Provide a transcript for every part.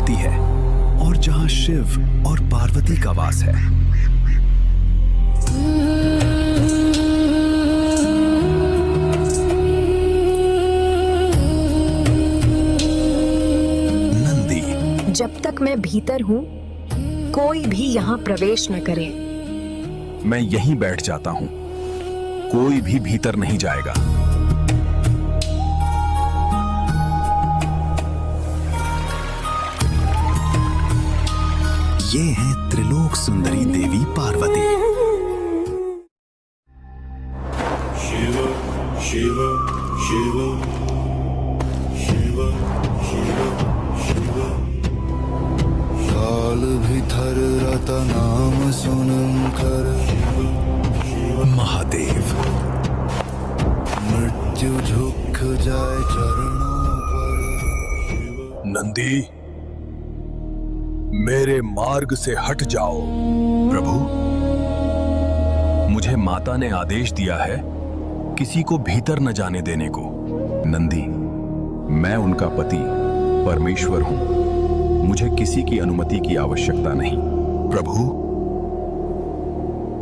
शक्ति है और जहां शिव और पार्वती का वास है। नंदी। जब तक मैं भीतर हूँ कोई भी यहाँ प्रवेश न करे। मैं यहीं बैठ जाता हूँ, कोई भी भीतर नहीं जाएगा। ये है त्रिलोक सुंदरी देवी पार्वती। शिव शिव शिव शिव शिव शिव काल भीतर रत नाम सुनम कर महादेव। मृत्यु झुक जाए चरणों पर। नंदी, मेरे मार्ग से हट जाओ। प्रभु, मुझे माता ने आदेश दिया है किसी को भीतर न जाने देने को। नंदी, मैं उनका पति परमेश्वर हूं, मुझे किसी की अनुमति की आवश्यकता नहीं। प्रभु,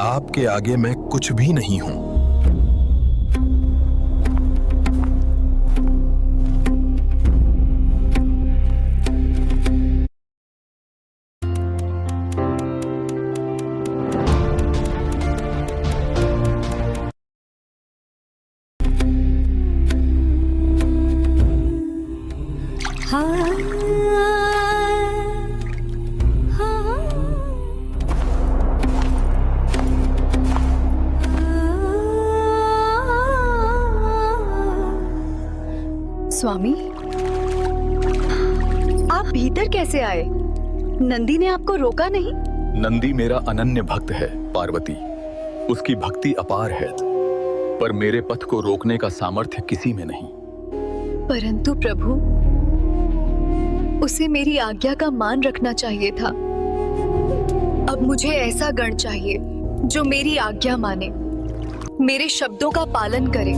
आपके आगे मैं कुछ भी नहीं हूं। स्वामी, आप भीतर कैसे आए? नंदी ने आपको रोका नहीं? नंदी मेरा अनन्य भक्त है पार्वती, उसकी भक्ति अपार है, पर मेरे पथ को रोकने का सामर्थ्य किसी में नहीं। परंतु प्रभु, उसे मेरी आज्ञा का मान रखना चाहिए था। अब मुझे ऐसा गण चाहिए जो मेरी आज्ञा माने, मेरे शब्दों का पालन करे।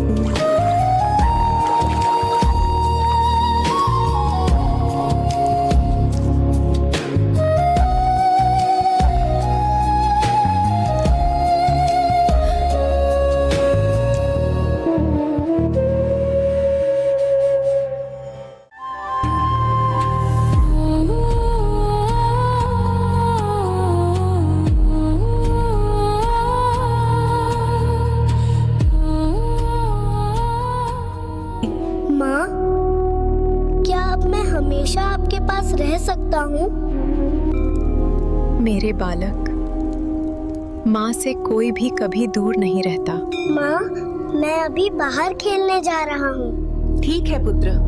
हमेशा आपके पास रह सकता हूँ? मेरे बालक, माँ से कोई भी कभी दूर नहीं रहता। माँ, मैं अभी बाहर खेलने जा रहा हूँ। ठीक है पुत्र।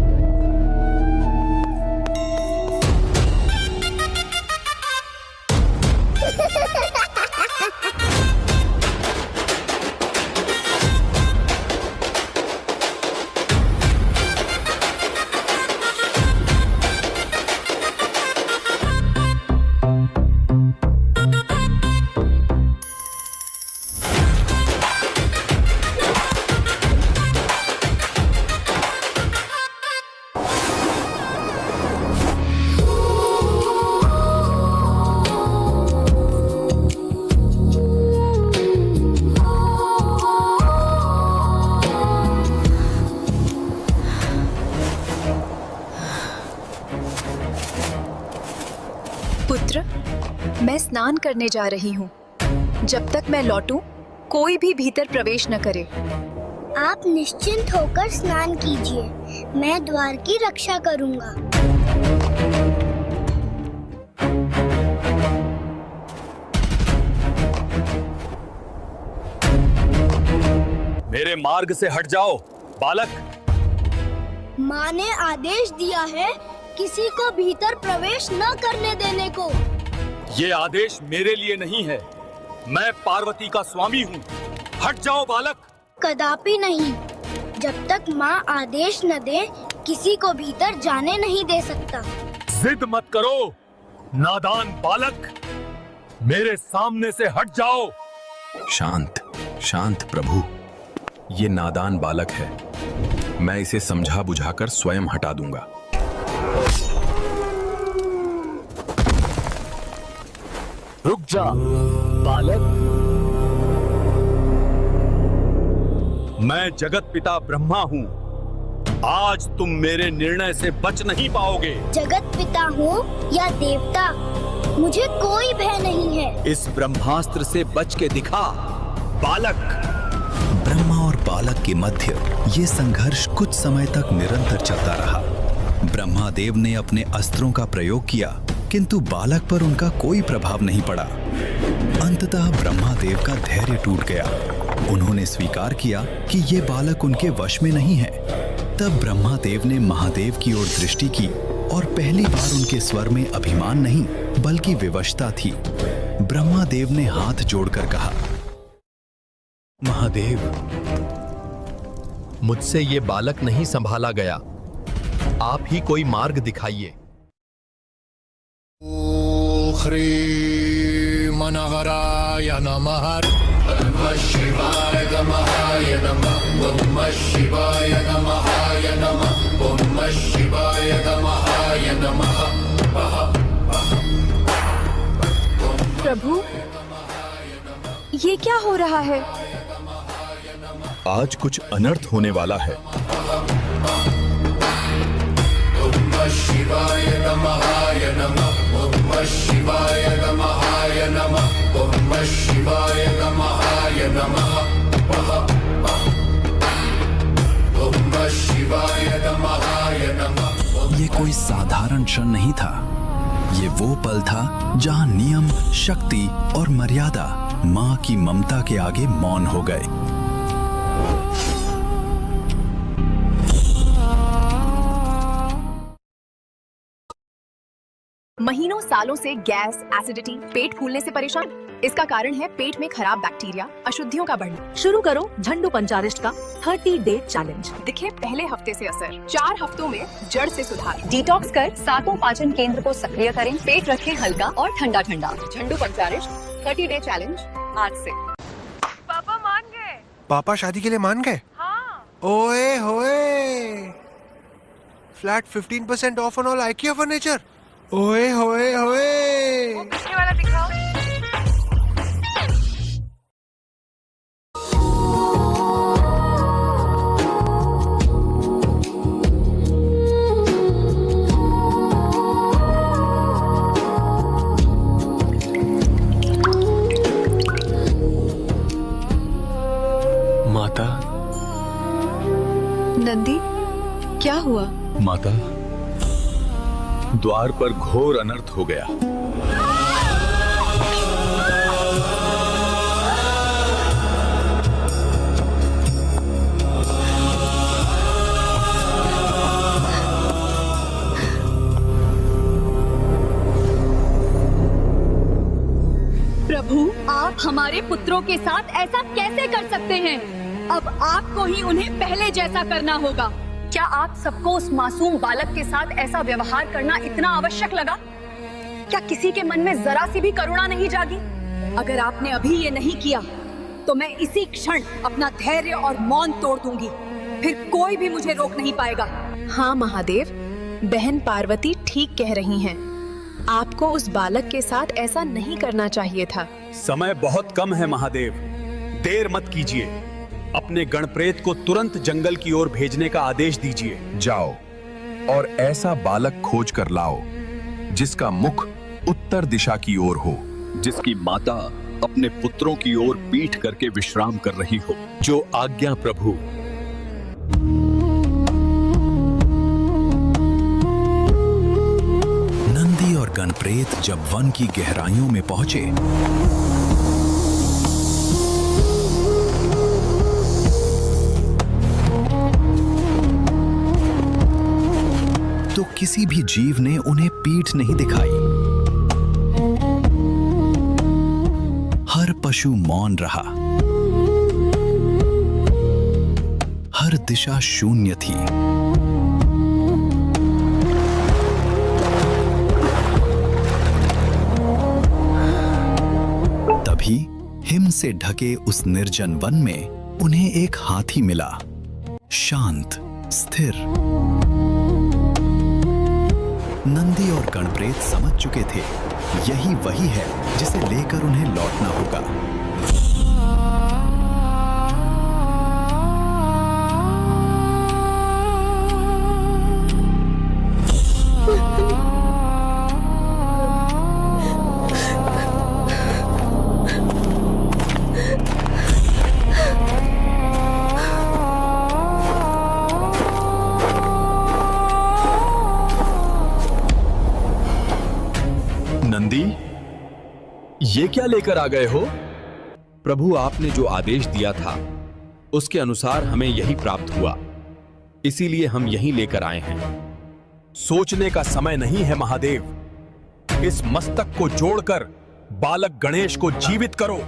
पुत्र, मैं स्नान करने जा रही हूँ। जब तक मैं लौटूं, कोई भी भीतर प्रवेश न करे। आप निश्चिंत होकर स्नान कीजिए, मैं द्वार की रक्षा करूँगा। मेरे मार्ग से हट जाओ बालक। माँ ने आदेश दिया है किसी को भीतर प्रवेश न करने देने को। ये आदेश मेरे लिए नहीं है, मैं पार्वती का स्वामी हूँ। हट जाओ बालक। कदापि नहीं, जब तक माँ आदेश न दे किसी को भीतर जाने नहीं दे सकता। जिद मत करो नादान बालक, मेरे सामने से हट जाओ। शांत शांत प्रभु, ये नादान बालक है, मैं इसे समझा बुझाकर स्वयं हटा दूंगा। रुक जा बालक। मैं जगत पिता ब्रह्मा हूँ। आज तुम मेरे निर्णय से बच नहीं पाओगे। जगत पिता हूँ या देवता, मुझे कोई भय नहीं है। इस ब्रह्मास्त्र से बच के दिखा बालक। ब्रह्मा और बालक के मध्य ये संघर्ष कुछ समय तक निरंतर चलता रहा। ब्रह्मादेव ने अपने अस्त्रों का प्रयोग किया, किंतु बालक पर उनका कोई प्रभाव नहीं पड़ा। अंततः ब्रह्मादेव का धैर्य टूट गया। उन्होंने स्वीकार किया कि ये बालक उनके वश में नहीं है। तब ब्रह्मादेव ने महादेव की ओर दृष्टि की और पहली बार उनके स्वर में अभिमान नहीं बल्कि विवशता थी। ब्रह्मादेव ने हाथ जोड़कर कहा, महादेव, मुझसे ये बालक नहीं संभाला गया। आप ही कोई मार्ग दिखाइए। ह्रीं मनहराय नमः। नमः शिवाय नमः नमः। ओम नमः शिवाय नमः नमः। ओम नमः शिवाय नमः नमः। प्रभु, ये क्या हो रहा है? आज कुछ अनर्थ होने वाला है। ओम नमः शिवाय नमः नमः। ओम नमः शिवाय नमः नमः। ओम नमः शिवाय नमः नमः। ओम नमः शिवाय नमः नमः। ये कोई साधारण क्षण नहीं था। ये वो पल था जहां नियम, शक्ति और मर्यादा मां की ममता के आगे मौन हो गए। महीनों सालों से गैस, एसिडिटी, पेट फूलने से परेशान? इसका कारण है पेट में खराब बैक्टीरिया, अशुद्धियों का बढ़ना। शुरू करो झंडू पंचारिष्ट का 30 डे चैलेंज। दिखे पहले हफ्ते से असर, 4 हफ्तों में जड़ से सुधार। डिटॉक्स कर सातों पाचन केंद्र को सक्रिय करें, पेट रखे हल्का और ठंडा ठंडा। झंडू पंचारिष्ट 30 डे चैलेंज आज से। पापा मान गए। पापा शादी के लिए मान गए? हाँ। ओए होए, flat 15% of on all IKEA furniture. ओए होए होए। वो पीछे वाला दिखाओ। माता, नंदी, क्या हुआ? माता, द्वार पर घोर अनर्थ हो गया। प्रभु, आप हमारे पुत्रों के साथ ऐसा कैसे कर सकते हैं? अब आपको ही उन्हें पहले जैसा करना होगा। क्या आप सबको उस मासूम बालक के साथ ऐसा व्यवहार करना इतना आवश्यक लगा? क्या किसी के मन में जरा सी भी करुणा नहीं जागी? अगर आपने अभी ये नहीं किया तो मैं इसी क्षण अपना धैर्य और मौन तोड़ दूंगी। फिर कोई भी मुझे रोक नहीं पाएगा। हाँ महादेव, बहन पार्वती ठीक कह रही हैं। आपको उस बालक के साथ ऐसा नहीं करना चाहिए था। समय बहुत कम है महादेव, देर मत कीजिए। अपने गणप्रेत को तुरंत जंगल की ओर भेजने का आदेश दीजिए। जाओ और ऐसा बालक खोज कर लाओ जिसका मुख उत्तर दिशा की ओर हो, जिसकी माता अपने पुत्रों की ओर पीठ करके विश्राम कर रही हो। जो आज्ञा प्रभु। नंदी और गणप्रेत जब वन की गहराइयों में पहुंचे तो किसी भी जीव ने उन्हें पीठ नहीं दिखाई। हर पशु मौन रहा। हर दिशा शून्य थी। तभी हिम से ढके उस निर्जन वन में उन्हें एक हाथी मिला, शांत, स्थिर। नंदी और गणप्रेत समझ चुके थे यही वही है जिसे लेकर उन्हें लौटना होगा। नंदी, ये क्या लेकर आ गए हो? प्रभु, आपने जो आदेश दिया था उसके अनुसार हमें यही प्राप्त हुआ, इसीलिए हम यही लेकर आए हैं। सोचने का समय नहीं है महादेव। इस मस्तक को जोड़कर बालक गणेश को जीवित करो।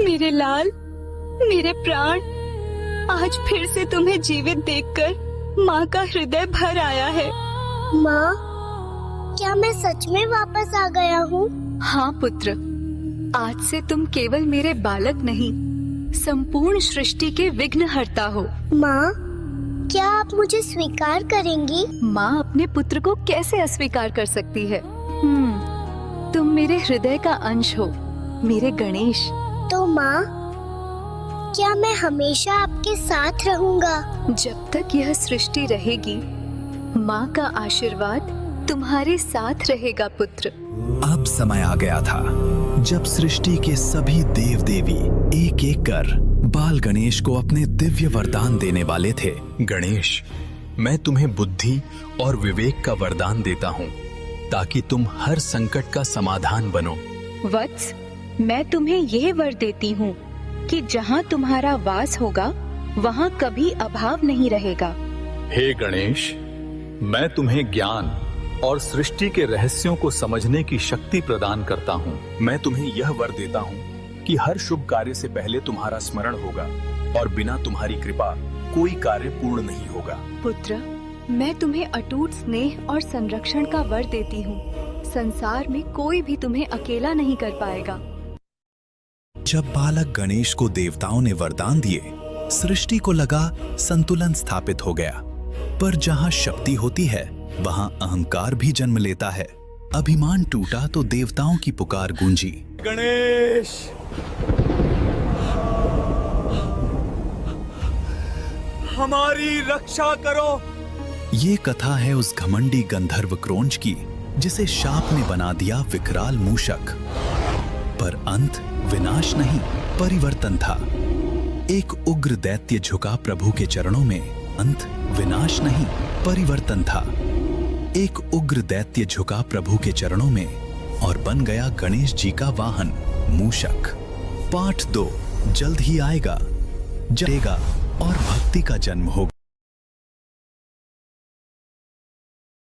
मेरे लाल, मेरे प्राण, आज फिर से तुम्हें जीवित देखकर माँ का हृदय भर आया है। माँ, क्या मैं सच में वापस आ गया हूँ? हाँ पुत्र, आज से तुम केवल मेरे बालक नहीं, संपूर्ण सृष्टि के विघ्नहर्ता हो। माँ, क्या आप मुझे स्वीकार करेंगी? माँ अपने पुत्र को कैसे अस्वीकार कर सकती है? तुम मेरे हृदय का अंश हो, मेरे गणेश। तो माँ, क्या मैं हमेशा आपके साथ रहूंगा? जब तक यह सृष्टि रहेगी, माँ का आशीर्वाद तुम्हारे साथ रहेगा पुत्र। अब समय आ गया था जब सृष्टि के सभी देव देवी एक एक कर बाल गणेश को अपने दिव्य वरदान देने वाले थे। गणेश, मैं तुम्हें बुद्धि और विवेक का वरदान देता हूँ ताकि तुम हर संकट का समाधान बनो। वत्स, मैं तुम्हें यह वर देती हूँ कि जहाँ तुम्हारा वास होगा वहाँ कभी अभाव नहीं रहेगा। हे गणेश, मैं तुम्हें ज्ञान और सृष्टि के रहस्यों को समझने की शक्ति प्रदान करता हूँ। मैं तुम्हें यह वर देता हूँ कि हर शुभ कार्य से पहले तुम्हारा स्मरण होगा और बिना तुम्हारी कृपा कोई कार्य पूर्ण नहीं होगा। पुत्र, मैं तुम्हें अटूट स्नेह और संरक्षण का वर देती हूँ। संसार में कोई भी तुम्हें अकेला नहीं कर पाएगा। जब बालक गणेश को देवताओं ने वरदान दिए, सृष्टि को लगा संतुलन स्थापित हो गया। पर जहां शक्ति होती है वहां अहंकार भी जन्म लेता है। अभिमान टूटा तो देवताओं की पुकार गूंजी, गणेश, हमारी रक्षा करो। ये कथा है उस घमंडी गंधर्व क्रोंच की जिसे शाप ने बना दिया विकराल मूषक। पर अंत विनाश नहीं, परिवर्तन था। एक उग्र दैत्य झुका प्रभु के चरणों में। अंत विनाश नहीं, परिवर्तन था। एक उग्र दैत्य झुका प्रभु के चरणों में और बन गया गणेश जी का वाहन मूषक। पार्ट 2 जल्द ही आएगा और भक्ति का जन्म होगा।